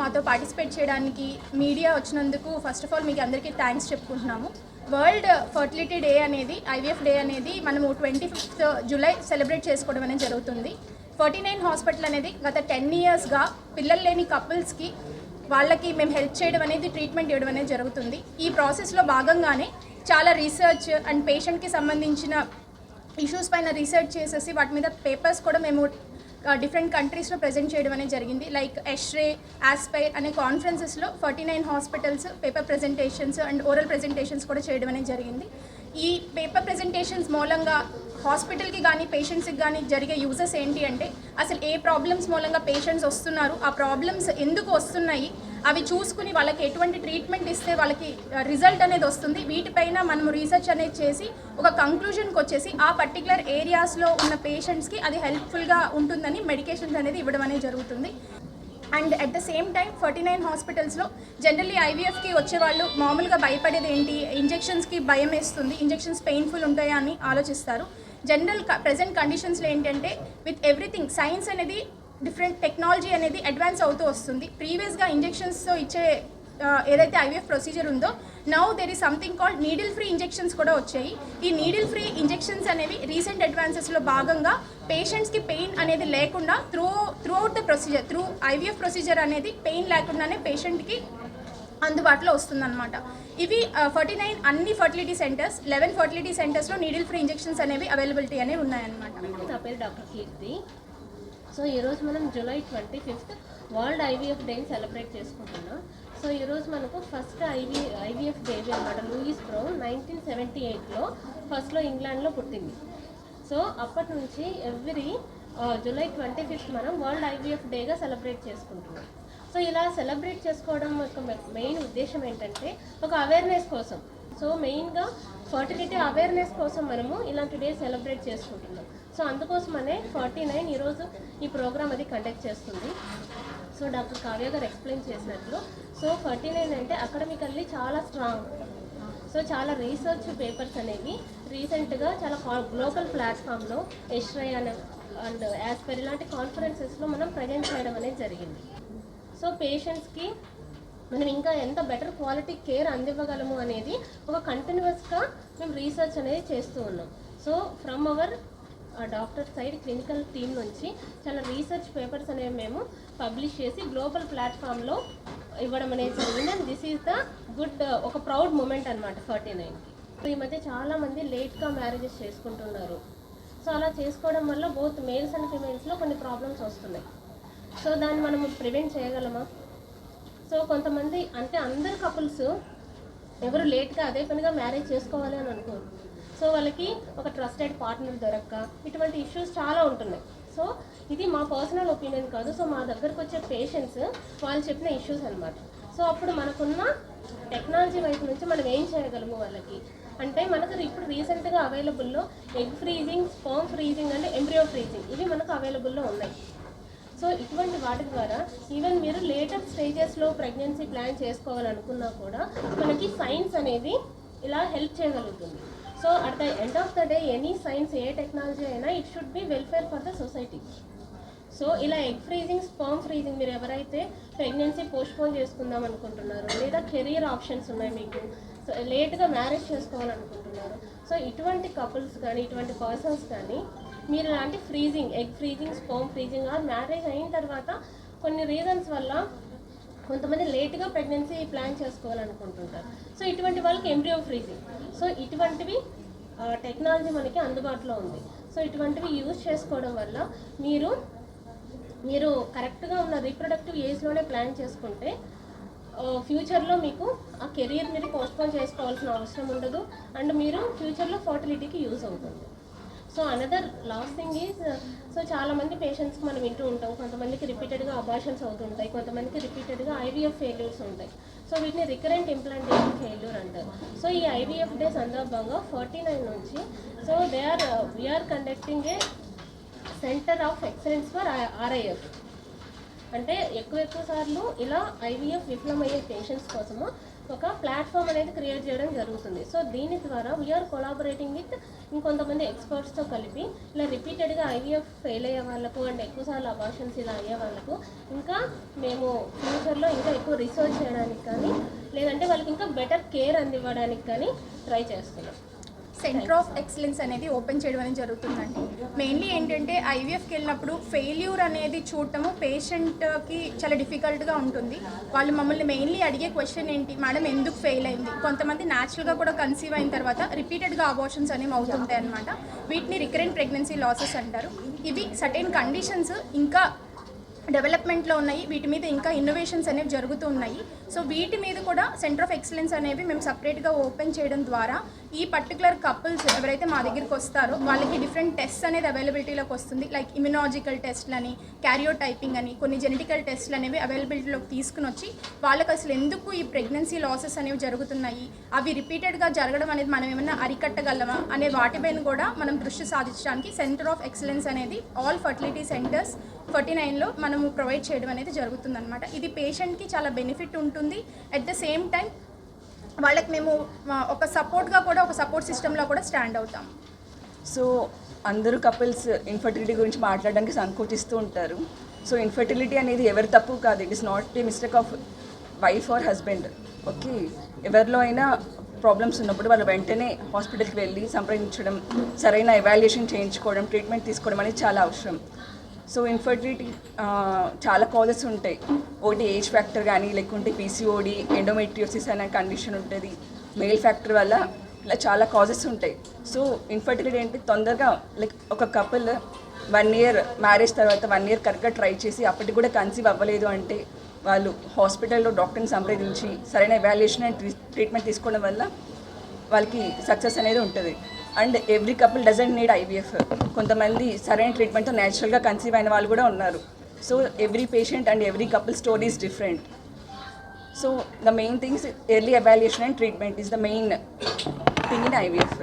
మాతో పార్టిసిపేట్ చేయడానికి మీడియా వచ్చినందుకు ఫస్ట్ ఆఫ్ ఆల్ మీకు అందరికీ థ్యాంక్స్ చెప్పుకుంటున్నాము. వరల్డ్ ఫర్టిలిటీ డే అనేది, ఐవీఎఫ్ డే అనేది మనము 25th జూలై సెలబ్రేట్ చేసుకోవడం అనేది జరుగుతుంది. 49 హాస్పిటల్ అనేది గత 10 yearsగా పిల్లలు లేని కపుల్స్కి వాళ్ళకి మేము హెల్ప్ చేయడం అనేది, ట్రీట్మెంట్ ఇవ్వడం అనేది జరుగుతుంది. ఈ ప్రాసెస్లో భాగంగానే చాలా రీసెర్చ్ అండ్ పేషెంట్కి సంబంధించిన ఇష్యూస్ పైన రీసెర్చ్ చేసేసి వాటి మీద పేపర్స్ కూడా మేము డిఫరెంట్ కంట్రీస్లో ప్రజెంట్ చేయడం అనేది జరిగింది. లైక్ ఎష్రే, ఆస్పైర్ అనే కాన్ఫరెన్సెస్లో 49 hospitals paper presentations and oral presentations కూడా చేయడం అనేది జరిగింది. ఈ పేపర్ ప్రజెంటేషన్స్ మూలంగా హాస్పిటల్కి కానీ పేషెంట్స్కి కానీ జరిగే యూజెస్ ఏంటి అంటే, అసలు ఏ ప్రాబ్లమ్స్ మూలంగా పేషెంట్స్ వస్తున్నారు, ఆ ప్రాబ్లమ్స్ ఎందుకు వస్తున్నాయి, అవి చూసుకుని వాళ్ళకి ఎటువంటి ట్రీట్మెంట్ ఇస్తే వాళ్ళకి రిజల్ట్ అనేది వస్తుంది, వీటిపైన మనము రీసెర్చ్ అనేది చేసి ఒక కంక్లూజన్కి వచ్చేసి ఆ పర్టికులర్ ఏరియాస్లో ఉన్న పేషెంట్స్కి అది హెల్ప్ఫుల్గా ఉంటుందని మెడికేషన్స్ అనేది ఇవ్వడం అనేది జరుగుతుంది. And at the same time 49 హాస్పిటల్స్లో జనరల్లీ ఐవీఎఫ్కి వచ్చేవాళ్ళు మామూలుగా భయపడేది ఏంటి, ఇంజెక్షన్స్కి భయం వేస్తుంది, ఇంజెక్షన్స్ పెయిన్ఫుల్ ఉంటాయా అని ఆలోచిస్తారు. జనరల్ ప్రజెంట్ కండిషన్స్లో ఏంటంటే విత్ ఎవ్రీథింగ్ సైన్స్ అనేది డిఫరెంట్ టెక్నాలజీ అనేది అడ్వాన్స్ అవుతూ వస్తుంది. ప్రీవియస్గా ఇంజెక్షన్స్తో ఇచ్చే ఏదైతే ఐవీఎఫ్ ప్రొసీజర్ ఉందో, now there is something called needle free injections కూడా వచ్చాయి. ఈ నీడిల్ ఫ్రీ ఇంజెక్షన్స్ అనేవి రీసెంట్ అడ్వాన్సెస్లో భాగంగా పేషెంట్స్కి పెయిన్ అనేది లేకుండా throughout the procedure, through IVF procedure అనేది పెయిన్ లేకుండానే పేషెంట్కి అందుబాటులో వస్తుందన్నమాట. ఇవి 49 అన్ని ఫర్టిలిటీ సెంటర్స్, 11 ఫర్టిలిటీ సెంటర్స్లో నీడిల్ ఫ్రీ ఇంజెక్షన్స్ అనేవి అవైలబిలిటీ అనేవి ఉన్నాయన్నమాట. నా పేరు డాక్టర్ కీర్తి. సో ఈరోజు మనం జూలై 25th వరల్డ్ ఐవీఎఫ్ డేని సెలబ్రేట్ చేసుకుంటున్నాం. సో ఈరోజు మనకు ఫస్ట్ ఐవీఎఫ్ బేబీ అనమాట. లూయిస్ బ్రౌన్ 1978లో ఫస్ట్లో ఇంగ్లాండ్లో పుట్టింది. సో అప్పటి నుంచి ఎవ్రీ జూలై 25th మనం వరల్డ్ ఐవీఎఫ్ డేగా సెలబ్రేట్ చేసుకుంటున్నాం. సో ఇలా సెలబ్రేట్ చేసుకోవడం యొక్క మెయిన్ ఉద్దేశం ఏంటంటే ఒక అవేర్నెస్ కోసం. సో మెయిన్గా ఫర్టిలిటీ అవేర్నెస్ కోసం మనము ఇలాంటి డే సెలబ్రేట్ చేసుకుంటున్నాం. సో అందుకోసమనే 49 ఈరోజు ఈ ప్రోగ్రామ్ అది కండక్ట్ చేస్తుంది. సో డాక్టర్ కావ్య గారు ఎక్స్ప్లెయిన్ చేసినట్లు, సో 49 అంటే అకాడమికల్లీ చాలా స్ట్రాంగ్. సో చాలా రీసెర్చ్ పేపర్స్ అనేవి రీసెంట్గా చాలా గ్లోబల్ ప్లాట్ఫామ్లో ఎష్రే అండ్ యాస్పైర్ ఇలాంటి కాన్ఫరెన్సెస్లో మనం ప్రజెంట్ చేయడం అనేది జరిగింది. సో పేషెంట్స్కి మనం ఇంకా ఎంత బెటర్ క్వాలిటీ కేర్ అందివ్వగలము అనేది ఒక కంటిన్యూస్గా మేము రీసెర్చ్ అనేది చేస్తూ ఉన్నాం. So from our doctor side clinical team నుంచి చాలా రీసెర్చ్ పేపర్స్ అనేవి మేము పబ్లిష్ చేసి గ్లోబల్ ప్లాట్ఫామ్లో ఇవ్వడం అనేది జరిగింది. And this is the good ఒక ప్రౌడ్ మూమెంట్ అనమాట 49కి. సో ఈ మధ్య చాలామంది లేట్గా మ్యారేజెస్ చేసుకుంటున్నారు. సో అలా చేసుకోవడం వల్ల బోత్ మేల్స్ అండ్ ఫిమేల్స్లో కొన్ని ప్రాబ్లమ్స్ వస్తున్నాయి. సో దాన్ని మనము ప్రివెంట్ చేయగలమా? సో కొంతమంది అంటే అందరు కపుల్స్ ఎవరు లేట్గా అదే పనిగా మ్యారేజ్ చేసుకోవాలి అని అనుకోరు. సో వాళ్ళకి ఒక ట్రస్టెడ్ పార్ట్నర్ దొరక్క ఇటువంటి ఇష్యూస్ చాలా ఉంటున్నాయి. సో ఇది మా పర్సనల్ ఒపీనియన్ కాదు. సో మా దగ్గరకు వచ్చే పేషెంట్స్ వాళ్ళు చెప్పిన ఇష్యూస్ అనమాట. సో అప్పుడు మనకున్న టెక్నాలజీ వైపు నుంచి మనం ఏం చేయగలము వాళ్ళకి అంటే, మనకు ఇప్పుడు రీసెంట్గా అవైలబుల్లో egg freezing, sperm freezing and embryo freezing ఇవి మనకు అవైలబుల్లో ఉన్నాయి. సో ఇటువంటి వాటి ద్వారా ఈవెన్ మీరు లేటర్ స్టేజెస్లో ప్రెగ్నెన్సీ ప్లాన్ చేసుకోవాలనుకున్నా కూడా మనకి సైన్స్ అనేది ఇలా హెల్ప్ చేయగలుగుతుంది. So at the end of the day any science, ఏ టెక్నాలజీ అయినా it should be welfare for the society. So ఇలా ఎగ్ ఫ్రీజింగ్, స్పర్మ్ ఫ్రీజింగ్ మీరు ఎవరైతే ప్రెగ్నెన్సీ పోస్ట్పోన్ చేసుకుందాం అనుకుంటున్నారో లేదా కెరీర్ ఆప్షన్స్ ఉన్నాయి మీకు, సో లేట్గా మ్యారేజ్ చేసుకోవాలనుకుంటున్నారు, సో ఇటువంటి కపుల్స్ కానీ ఇటువంటి పర్సన్స్ కానీ మీరు ఇలాంటి freezing, egg freezing, sperm freezing or marriage అయిన తర్వాత కొన్ని రీజన్స్ వల్ల కొంతమంది లేట్గా ప్రెగ్నెన్సీ ప్లాన్ చేసుకోవాలనుకుంటుంటారు. సో ఇటువంటి వాళ్ళకి ఎంబ్రియో ఫ్రీజింగ్, సో ఇటువంటివి టెక్నాలజీ మనకి అందుబాటులో ఉంది. సో ఇటువంటివి యూజ్ చేసుకోవడం వల్ల మీరు కరెక్ట్గా ఉన్న రీప్రొడక్టివ్ ఏజ్లోనే ప్లాన్ చేసుకుంటే ఫ్యూచర్లో మీకు ఆ కెరీర్ మీద పోస్ట్పోన్ చేసుకోవాల్సిన అవసరం ఉండదు. అండ్ మీరు ఫ్యూచర్లో ఫర్టిలిటీకి యూజ్ అవుతుంది. So another last thing is, so చాలామంది పేషెంట్స్కి మనం వింటూ ఉంటాం, కొంతమందికి రిపీటెడ్గా అబార్షన్స్ అవుతుంటాయి, కొంతమందికి రిపీటెడ్గా ఐవీఎఫ్ ఫెయిల్యూర్స్ ఉంటాయి. సో వీటిని రికరెంట్ ఇంప్లాంటేషన్ ఫెయిల్యూర్ అంటారు. సో ఈ ఐవీఎఫ్ డే సందర్భంగా 49 నుంచి so we are conducting a centre of excellence for RIF. అంటే ఎక్కువ సార్లు ఇలా ఐవీఎఫ్ విఫలమయ్యే పేషెంట్స్ కోసము ఒక ప్లాట్ఫామ్ అనేది క్రియేట్ చేయడం జరుగుతుంది. సో దీని ద్వారా వీఆర్ కొలాబరేటింగ్ విత్ ఇంకొంతమంది ఎక్స్పర్ట్స్తో కలిపి ఇలా రిపీటెడ్గా ఐవీఎఫ్ ఫెయిల్ అయ్యే వాళ్ళకు అండ్ ఎక్కువసార్లు అబార్షన్స్ ఇలా అయ్యే వాళ్ళకు ఇంకా మేము ఫ్యూచర్లో ఇంకా ఎక్కువ రీసెర్చ్ చేయడానికి కానీ లేదంటే వాళ్ళకి ఇంకా బెటర్ కేర్ అందివ్వడానికి కానీ ట్రై చేస్తున్నాం. సెంటర్ ఆఫ్ ఎక్సలెన్స్ అనేది ఓపెన్ చేయడం అనేది జరుగుతుందండి. మెయిన్లీ ఏంటంటే ఐవీఎఫ్కి వెళ్ళినప్పుడు ఫెయిల్యూర్ అనేది చూడటము పేషెంట్కి చాలా డిఫికల్ట్గా ఉంటుంది. వాళ్ళు మమ్మల్ని మెయిన్లీ అడిగే క్వశ్చన్ ఏంటి, మేడం ఎందుకు ఫెయిల్ అయింది. కొంతమంది న్యాచురల్గా కూడా కన్సీవ్ అయిన తర్వాత రిపీటెడ్గా అబార్షన్స్ అనేవి అవుతుంటాయి అనమాట. వీటిని రికరెంట్ ప్రెగ్నెన్సీ లాసెస్ అంటారు. ఇవి సర్టెన్ కండిషన్స్ ఇంకా డెవలప్మెంట్లో ఉన్నాయి, వీటి మీద ఇంకా ఇన్నోవేషన్స్ అనేవి జరుగుతూ ఉన్నాయి. సో వీటి మీద కూడా సెంటర్ ఆఫ్ ఎక్సలెన్స్ అనేవి మేము సపరేట్గా ఓపెన్ చేయడం ద్వారా ఈ పర్టికులర్ కపుల్స్ ఎవరైతే మా దగ్గరికి వస్తారో వాళ్ళకి డిఫరెంట్ టెస్ట్ అనేది అవైలబిలిటీలోకి వస్తుంది. లైక్ ఇమ్యునాలజికల్ టెస్ట్లని, క్యారియోటైపింగ్ అని కొన్ని జెనెటికల్ టెస్ట్లు అనేవి అవైలబిలిటీలోకి తీసుకుని వచ్చి వాళ్ళకి అసలు ఎందుకు ఈ ప్రెగ్నెన్సీ లాసెస్ అనేవి జరుగుతున్నాయి, అవి రిపీటెడ్గా జరగడం అనేది మనం ఏమైనా అరికట్టగలమా అనే వాటిపైన కూడా మనం దృష్టి సాధించడానికి సెంటర్ ఆఫ్ ఎక్సలెన్స్ అనేది ఆల్ ఫర్టిలిటీ సెంటర్స్ 49లో మనము ప్రొవైడ్ చేయడం అనేది జరుగుతుందన్నమాట. ఇది పేషెంట్కి చాలా బెనిఫిట్ ఉంటుంది. అట్ ద సేమ్ టైం వాళ్ళకి మేము ఒక సపోర్ట్గా కూడా ఒక సపోర్ట్ సిస్టంలో కూడా స్టాండ్ అవుతాం. సో అందరూ కపుల్స్ ఇన్ఫర్టిలిటీ గురించి మాట్లాడడానికి సంకోచిస్తూ ఉంటారు. సో ఇన్ఫర్టిలిటీ అనేది ఎవరి తప్పు కాదు. It is not a mistake of wife or husband. Okay, ఎవరిలో అయినా ప్రాబ్లమ్స్ ఉన్నప్పుడు వాళ్ళు వెంటనే హాస్పిటల్కి వెళ్ళి సంప్రదించడం, సరైన ఎవాల్యుయేషన్ చేయించుకోవడం, ట్రీట్మెంట్ తీసుకోవడం అనేది చాలా అవసరం. సో ఇన్ఫర్టిలిటీ చాలా కాజెస్ ఉంటాయి. ఒకటి ఏజ్ ఫ్యాక్టర్ కానీ, లేకుంటే పీసీఓడి, ఎండోమెట్రియోసిస్ అనే కండిషన్ ఉంటుంది. మెయిల్ ఫ్యాక్టర్ వల్ల ఇలా చాలా కాజెస్ ఉంటాయి. సో ఇన్ఫర్టిలిటీ ఏంటి, తొందరగా లైక్ ఒక కపుల్ 1 year మ్యారేజ్ తర్వాత 1 year కరెక్ట్గా ట్రై చేసి అప్పటికి కూడా కన్సీవ్ అవ్వలేదు అంటే వాళ్ళు హాస్పిటల్లో డాక్టర్ని సంప్రదించి సరైన ఎవాల్యుయేషన్ అండ్ ట్రీట్మెంట్ తీసుకోవడం వల్ల వాళ్ళకి సక్సెస్ అనేది ఉంటుంది. And every couple doesn't need IVF. కొంతమంది సరైన ట్రీట్మెంట్తో న్యాచురల్గా కన్సీవ్ అయిన వాళ్ళు కూడా ఉన్నారు. So every patient and every couple story is different. So the main thing is early evaluation and treatment is the main thing in IVF.